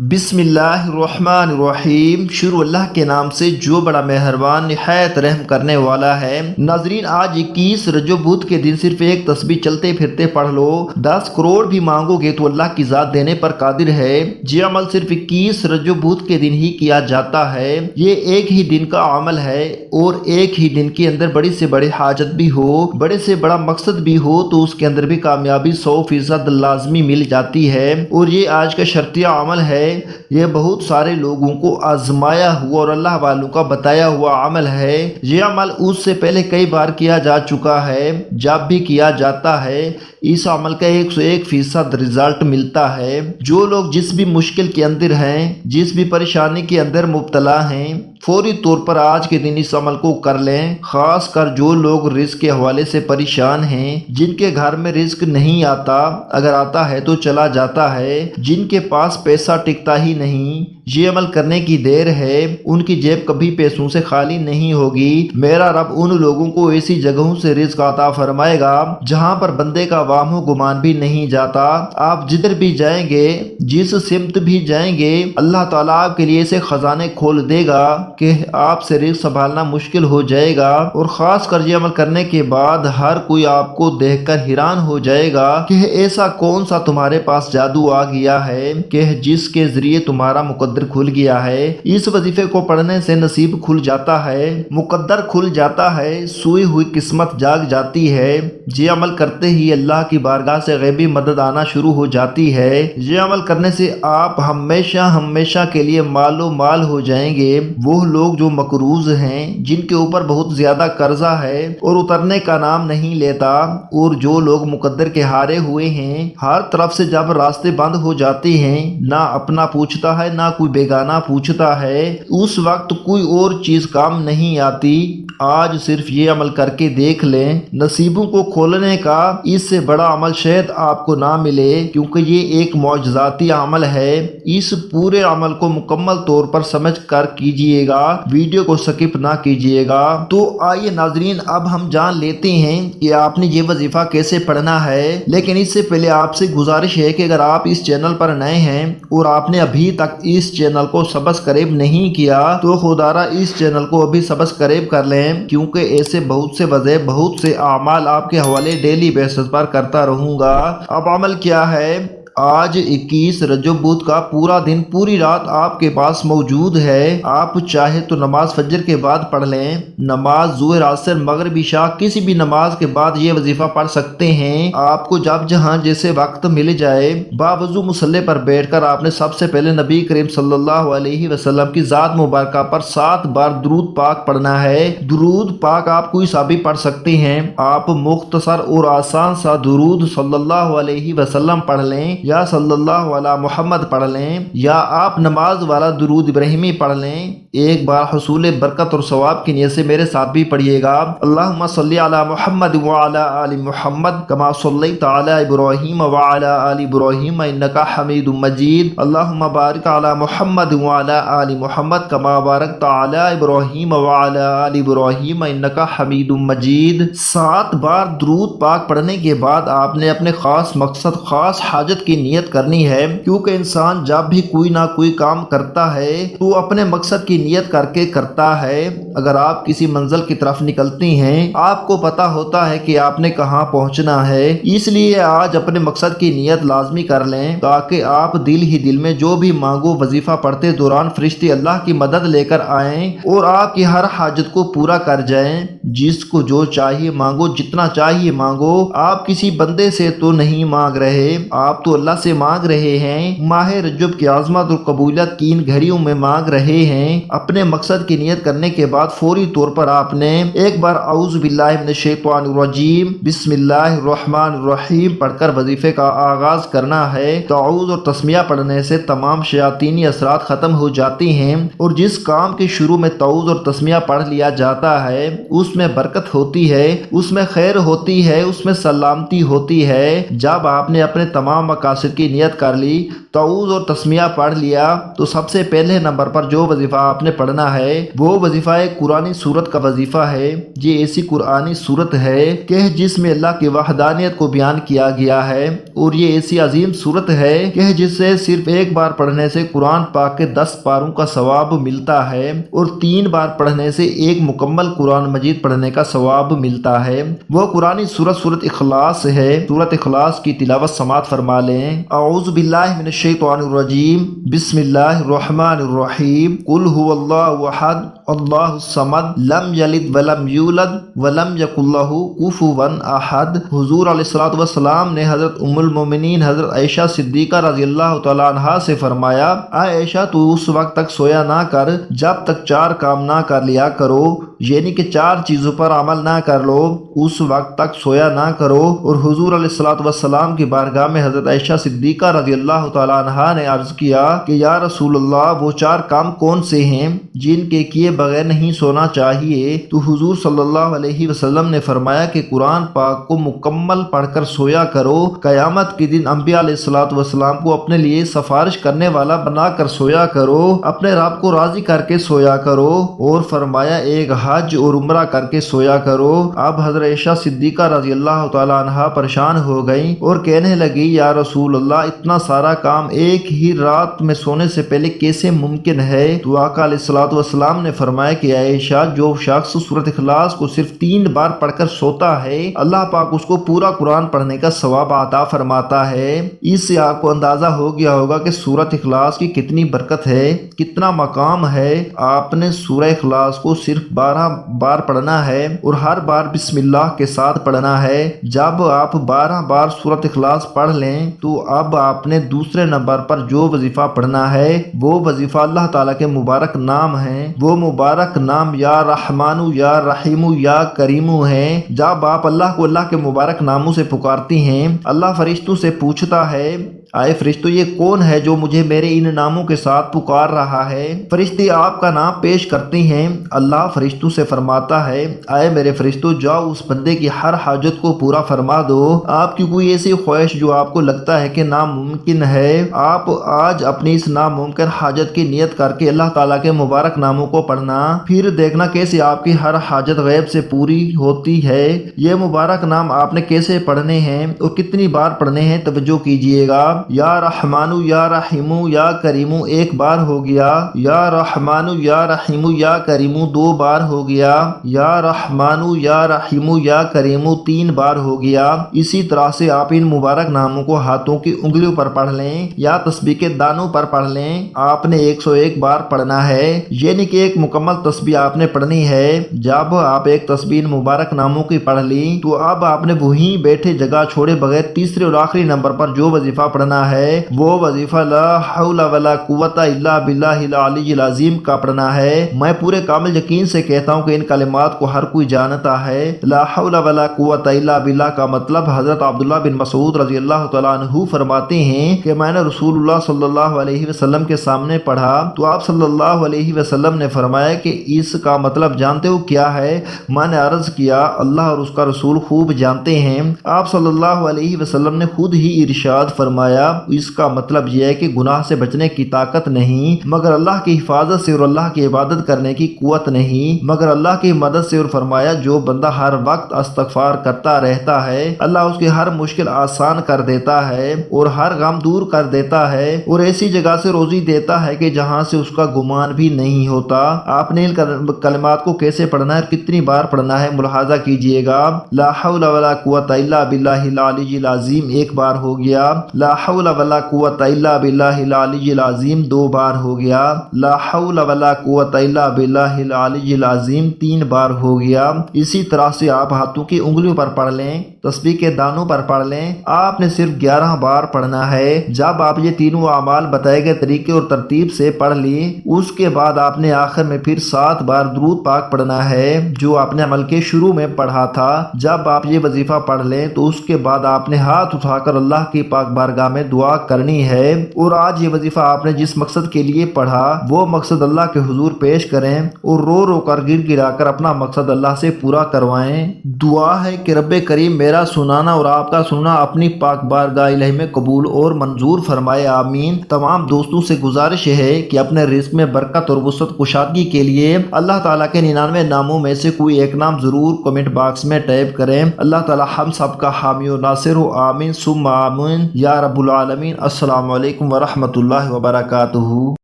بسم اللہ الرحمن الرحیم۔ شروع اللہ کے نام سے جو بڑا مہربان نہایت رحم کرنے والا ہے۔ ناظرین، آج 21 رجب بدھ کے دن صرف ایک تسبیح چلتے پھرتے پڑھ لو، 10 کروڑ بھی مانگو گے تو اللہ کی ذات دینے پر قادر ہے۔ یہ عمل صرف 21 رجب بدھ کے دن ہی کیا جاتا ہے۔ یہ ایک ہی دن کا عمل ہے، اور ایک ہی دن کے اندر بڑی سے بڑی حاجت بھی ہو، بڑے سے بڑا مقصد بھی ہو تو اس کے اندر بھی کامیابی 100% لازمی مل جاتی ہے۔ اور یہ آج کا شرطیہ عمل ہے۔ یہ بہت سارے لوگوں کو آزمایا ہوا اور اللہ والوں کا بتایا ہوا عمل ہے۔ یہ عمل اس سے پہلے کئی بار کیا جا چکا ہے۔ جب بھی کیا جاتا ہے اس عمل کا 101% رزلٹ ملتا ہے۔ جو لوگ جس بھی مشکل کے اندر ہیں، جس بھی پریشانی کے اندر مبتلا ہیں، فوری طور پر آج کے دن اس عمل کو کر لیں۔ خاص کر جو لوگ رزق کے حوالے سے پریشان ہیں، جن کے گھر میں رزق نہیں آتا، اگر آتا ہے تو چلا جاتا ہے، جن کے پاس پیسہ ٹکتا ہی نہیں، یہ عمل کرنے کی دیر ہے، ان کی جیب کبھی پیسوں سے خالی نہیں ہوگی۔ میرا رب ان لوگوں کو ایسی جگہوں سے رزق عطا فرمائے گا جہاں پر بندے کا واہم و گمان بھی نہیں جاتا۔ آپ جدھر بھی جائیں گے، جس سمت بھی جائیں گے، اللہ تعالیٰ آپ کے لیے ایسے خزانے کھول دے گا کہ آپ سے رزق سنبھالنا مشکل ہو جائے گا۔ اور خاص کر یہ عمل کرنے کے بعد ہر کوئی آپ کو دیکھ کر حیران ہو جائے گا کہ ایسا کون سا تمہارے پاس جادو آ گیا ہے کہ جس کے ذریعے تمہارا مقدر کھل گیا ہے۔ اس وظیفے کو پڑھنے سے نصیب کھل جاتا ہے، مقدر کھل جاتا ہے، سوئی ہوئی قسمت جاگ جاتی ہے۔ یہ عمل کرتے ہی اللہ کی بارگاہ سے غیبی مدد آنا شروع ہو جاتی ہے۔ یہ عمل کرنے سے آپ ہمیشہ کے لیے مال و مال ہو جائیں گے۔ وہ لوگ جو مقروض ہیں، جن کے اوپر بہت زیادہ قرضہ ہے اور اترنے کا نام نہیں لیتا، اور جو لوگ مقدر کے ہارے ہوئے ہیں، ہر طرف سے جب راستے بند ہو جاتے ہیں، نہ اپنا پوچھتا ہے نہ کوئی بیگانہ پوچھتا ہے، اس وقت کوئی اور چیز کام نہیں آتی۔ آج صرف یہ عمل کر کے دیکھ لیں، نصیبوں کو کھولنے کا اس سے بڑا عمل شاید آپ کو نہ ملے، کیونکہ یہ ایک معجزاتی عمل ہے۔ اس پورے عمل کو مکمل طور پر سمجھ کر کیجئے گا، ویڈیو کو سکپ نہ کیجئے گا۔ تو آئیے ناظرین، اب ہم جان لیتے ہیں کہ آپ نے یہ وظیفہ کیسے پڑھنا ہے۔ لیکن اس سے پہلے آپ سے گزارش ہے کہ اگر آپ اس چینل پر نئے ہیں اور آپ نے ابھی تک اس چینل کو سبسکرائب نہیں کیا تو خدارہ اس چینل کو ابھی سبسکرائب کر لیں، کیونکہ ایسے بہت سے وظائف، بہت سے اعمال آپ کے حوالے ڈیلی بیسس پر کرتا رہوں گا۔ اب عمل کیا ہے؟ آج 21 رجب بدھ کا پورا دن، پوری رات آپ کے پاس موجود ہے۔ آپ چاہے تو نماز فجر کے بعد پڑھ لیں، نماز ظہر، عصر، مغرب، عشاء، کسی بھی نماز کے بعد یہ وظیفہ پڑھ سکتے ہیں۔ آپ کو جب جہاں جیسے وقت مل جائے، باوضو مصلی پر بیٹھ کر آپ نے سب سے پہلے نبی کریم صلی اللہ علیہ وسلم کی ذات مبارکہ پر 7 بار درود پاک پڑھنا ہے۔ درود پاک آپ کوئی سا بھی پڑھ سکتے ہیں۔ آپ مختصر اور آسان سا درود صلی اللہ علیہ وسلم پڑھ لیں، یا صلی اللہ علی محمد پڑھ لیں، یا آپ نماز والا درود ابراہیمی پڑھ لیں۔ ایک بار حصول برکت اور ثواب کی نیت سے میرے ساتھ بھی پڑھیے گا۔ اللہم صلی علی محمد وعلی آل محمد کما صلیت علی ابراہیم وعلی آل ابراہیم انک حمید مجید۔ اللہم بارک علی محمد وعلی آل محمد کما بارکت علی ابراہیم وعلی آل ابراہیم انک حمید مجید۔ 7 بار درود پاک پڑھنے کے بعد آپ نے اپنے خاص مقصد، خاص حاجت کی نیت کرنی ہے، کیونکہ انسان جب بھی کوئی نہ کوئی کام کرتا ہے تو اپنے مقصد کی نیت کر کے کرتا ہے۔ اگر آپ کسی منزل کی طرف نکلتی ہیں، آپ کو پتا ہوتا ہے کہ آپ نے کہاں پہنچنا ہے، اس لیے آج اپنے مقصد کی نیت لازمی کر لیں، تاکہ آپ دل ہی دل میں جو بھی مانگو، وظیفہ پڑھتے دوران فرشتے اللہ کی مدد لے کر آئیں اور آپ کی ہر حاجت کو پورا کر جائیں۔ جس کو جو چاہیے مانگو، جتنا چاہیے مانگو۔ آپ کسی بندے سے تو نہیں مانگ رہے، آپ تو اللہ سے مانگ رہے ہیں۔ ماہ رجب کی عظمت اور قبولیت کی ان گھڑیوں میں مانگ رہے ہیں۔ اپنے مقصد کی نیت کرنے کے بعد فوری طور پر آپ نے ایک بار اعوذ باللہ من الشیطان الرجیم بسم اللہ الرحمن الرحیم پڑھ کر وظیفے کا آغاز کرنا ہے۔ تعوذ اور تسمیہ پڑھنے سے تمام شیاطینی اثرات ختم ہو جاتی ہیں، اور جس کام کے شروع میں تعوذ اور تسمیہ پڑھ لیا جاتا ہے اس میں برکت ہوتی ہے، اس میں خیر ہوتی ہے، اس میں سلامتی ہوتی ہے۔ جب آپ نے اپنے تمام مقاصد مقاصد کی نیت کر لی، تعوذ اور تسمیہ پڑھ لیا، تو سب سے پہلے نمبر پر جو وظیفہ آپ نے پڑھنا ہے وہ وظیفہ قرآنی سورت کا وظیفہ ہے۔ یہ ایسی قرآنی سورت ہے کہ جس میں اللہ کی وحدانیت کو بیان کیا گیا ہے، اور یہ ایسی عظیم سورت ہے کہ جس سے صرف ایک بار پڑھنے سے قرآن پاک کے 10 پاروں کا ثواب ملتا ہے، اور 3 بار پڑھنے سے ایک مکمل قرآن مجید پڑھنے کا ثواب ملتا ہے۔ وہ قرآنی سورت اخلاص ہے۔ سورت اخلاص کی تلاوت سماعت فرما لیں۔ اعوذ باللہ من الشیطان الرجیم، بسم اللہ الرحمن الرحیم، قل هو اللہ احد اللہ الصمد لم یلد ولم یولد ولم یکن لہ کفوا احد۔ حضور علیہ الصلوۃ والسلام نے حضرت ام المومنین حضرت عائشہ صدیقہ رضی اللہ تعالی عنہا سے فرمایا، اے عائشہ تو اس وقت تک سویا نہ کر جب تک 4 کام نہ کر لیا کرو، یعنی کہ 4 چیزوں پر عمل نہ کر لو، اس وقت تک سویا نہ کرو۔ اور حضور علیہ الصلوۃ والسلام کی بارگاہ میں حضرت عائشہ صدیقہ رضی اللہ تعالی عنہا نے عرض کیا کہ یا رسول اللہ، وہ 4 کام کون سے ہیں جن کے کیے بغیر نہیں سونا چاہیے؟ تو حضور صلی اللہ علیہ وسلم نے فرمایا کہ قرآن پاک کو مکمل پڑھ کر سویا کرو، قیامت کے دن انبیاء علیہ الصلوۃ والسلام کو اپنے لیے سفارش کرنے والا بنا کر سویا کرو، اپنے رب کو راضی کر کے سویا کرو، اور فرمایا ایک حج اور عمرہ کر کے سویا کرو۔ اب حضرت عائشہ صدیقہ رضی اللہ تعالی عنہا پریشان ہو گئیں اور کہنے لگی، یا رسول اللہ، اتنا سارا کام ایک ہی رات میں سونے سے پہلے کیسے ممکن ہے؟ تو آقا علیہ الصلوۃ والسلام نے فرمایا کہ عائشہ، جو شخص سورۃ اخلاص کو صرف 3 بار پڑھ کر سوتا ہے، اللہ پاک اس کو پورا قرآن پڑھنے کا ثواب عطا فرماتا ہے۔ اس سے آپ کو اندازہ ہو گیا ہوگا کہ سورۃ اخلاص کی کتنی برکت ہے، کتنا مقام ہے۔ آپ نے سورہ اخلاص کو صرف 12 بار پڑھنا ہے، اور ہر بار بسم اللہ کے ساتھ پڑھنا ہے۔ جب آپ 12 بار سورۃ اخلاص پڑھ لیں تو اب آپ نے دوسرے نمبر پر جو وظیفہ پڑھنا ہے وہ وظیفہ اللہ تعالیٰ کے مبارک نام ہیں۔ وہ مبارک نام یا رحمان یا رحیم یا کریم ہیں۔ جب آپ اللہ کو اللہ کے مبارک ناموں سے پکارتی ہیں، اللہ فرشتوں سے پوچھتا ہے، آئے فرشتو، یہ کون ہے جو مجھے میرے ان ناموں کے ساتھ پکار رہا ہے؟ فرشتے آپ کا نام پیش کرتی ہیں۔ اللہ فرشتوں سے فرماتا ہے، آئے میرے فرشتو، جاؤ اس بندے کی ہر حاجت کو پورا فرما دو۔ آپ کی کوئی ایسی خواہش جو آپ کو لگتا ہے کہ ناممکن ہے، آپ آج اپنی اس ناممکن حاجت کی نیت کر کے اللہ تعالیٰ کے مبارک ناموں کو پڑھنا، پھر دیکھنا کیسے آپ کی ہر حاجت غیب سے پوری ہوتی ہے۔ یہ مبارک نام آپ نے کیسے پڑھنے ہیں اور کتنی بار پڑھنے ہیں، توجہ کیجئے گا۔ یا رحمانو یا رحیمو یا کریمو 1 بار ہو گیا، یا رحمانو یا رحیمو یا کریمو 2 بار ہو گیا، یا رحمانو یا رحیمو یا کریمو 3 بار ہو گیا۔ اسی طرح سے آپ ان مبارک ناموں کو ہاتھوں کی انگلیوں پر پڑھ لیں یا تسبیح کے دانوں پر پڑھ لیں۔ آپ نے 101 بار پڑھنا ہے، یعنی کہ ایک مکمل تسبیح آپ نے پڑھنی ہے۔ جب آپ ایک تسبیح مبارک ناموں کی پڑھ لی تو اب آپ نے وہیں بیٹھے جگہ چھوڑے بغیر تیسرے اور آخری نمبر پر جو وظیفہ پڑھنا ہے وہ وظیفہ لا حول ولا قوت الا باللہ العلی العظیم کا پڑھنا ہے۔ میں پورے کامل یقین سے کہتا ہوں کہ ان کلمات کو ہر کوئی جانتا ہے۔ لا حول ولا قوت الا باللہ کا مطلب حضرت عبداللہ بن مسعود رضی اللہ تعالیٰ عنہ فرماتے ہیں کہ میں نے رسول اللہ صلی اللہ علیہ وسلم کے سامنے پڑھا تو آپ صلی اللہ علیہ وسلم نے فرمایا کہ اس کا مطلب جانتے ہو کیا ہے؟ میں نے عرض کیا، اللہ اور اس کا رسول خوب جانتے ہیں۔ آپ صلی اللہ علیہ وسلم نے خود ہی ارشاد فرمایا، اس کا مطلب یہ ہے کہ گناہ سے بچنے کی طاقت نہیں مگر اللہ کی حفاظت سے، اور اللہ کی عبادت کرنے کی قوت نہیں مگر اللہ کی مدد سے۔ اور فرمایا، جو بندہ ہر وقت استغفار کرتا رہتا ہے، اللہ اس کی ہر مشکل آسان کر دیتا ہے اور ہر غم دور کر دیتا ہے، اور ایسی جگہ سے روزی دیتا ہے کہ جہاں سے اس کا گمان بھی نہیں ہوتا۔ آپ نے ان کلمات کو کیسے پڑھنا ہے، کتنی بار پڑھنا ہے، ملاحظہ کیجئے گا۔ لا حول ولا قوت الا باللہ العلی العظیم 1 بار ہو گیا، لا حول ولا قوت الا باللہ العلی العظیم 2 بار ہو گیا، لا حول ولا قوت الا باللہ العلی العظیم 3 بار ہو گیا۔ اسی طرح سے آپ ہاتھوں کی انگلیوں پر پڑھ لیں، تسبیح کے دانوں پر پڑھ لیں۔ آپ نے صرف 11 بار پڑھنا ہے۔ جب آپ یہ تینوں اعمال بتائے گئے طریقے اور ترتیب سے پڑھ لی، اس کے بعد آپ نے آخر میں پھر 7 بار درود پاک پڑھنا ہے جو آپ نے عمل کے شروع میں پڑھا تھا۔ جب آپ یہ وظیفہ پڑھ لیں تو اس کے بعد آپ نے ہاتھ اٹھا کر اللہ کی پاک بارگاہ میں دعا کرنی ہے، اور آج یہ وظیفہ آپ نے جس مقصد کے لیے پڑھا وہ مقصد اللہ کے حضور پیش کریں اور رو رو کر گر گرا کر اپنا مقصد اللہ سے پورا کروائیں۔ دعا ہے کہ رب کریم میرا میرا سنانا اور آپ کا سننا اپنی پاک بارگاہ الہی میں قبول اور منظور فرمائے، آمین۔ تمام دوستوں سے گزارش ہے کہ اپنے رزق میں برکت اور وسعت کشادگی کے لیے اللہ تعالیٰ کے 99 ناموں میں سے کوئی ایک نام ضرور کمنٹ باکس میں ٹائپ کریں۔ اللہ تعالیٰ ہم سب کا حامی و ناصر ہو، آمین ثم آمین یا رب العالمین۔ السلام علیکم ورحمۃ اللہ وبرکاتہ۔